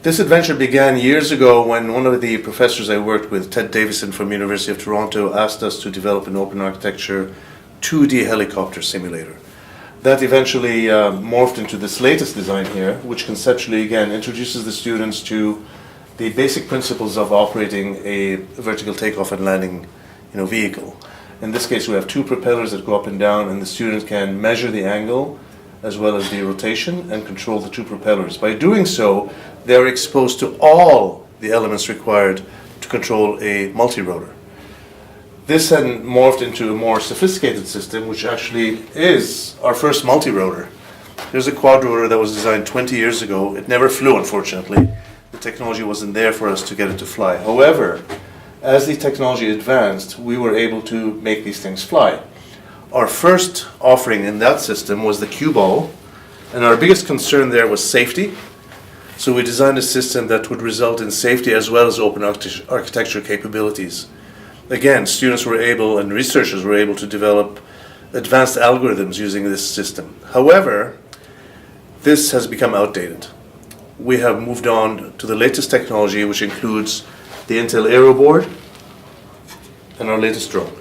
This adventure began years ago when one of the professors I worked with, Ted Davison from University of Toronto, asked us to develop an open architecture 2D helicopter simulator. That eventually morphed into this latest design here, which conceptually again introduces the students to the basic principles of operating a vertical takeoff and landing vehicle. In this case, we have two propellers that go up and down, and the students can measure the angle as well as the rotation and control the two propellers. By doing so, they are exposed to all the elements required to control a multi-rotor. This then morphed into a more sophisticated system, which actually is our first multi-rotor. There's a quadrotor that was designed 20 years ago. It never flew, unfortunately. The technology wasn't there for us to get it to fly. However, as the technology advanced, we were able to make these things fly. Our first offering in that system was the cue ball, and our biggest concern there was safety. So we designed a system that would result in safety as well as open architecture capabilities. Again, students were able and researchers were able to develop advanced algorithms using this system. However, this has become outdated. We have moved on to the latest technology, which includes the Intel Aero board and our latest drone.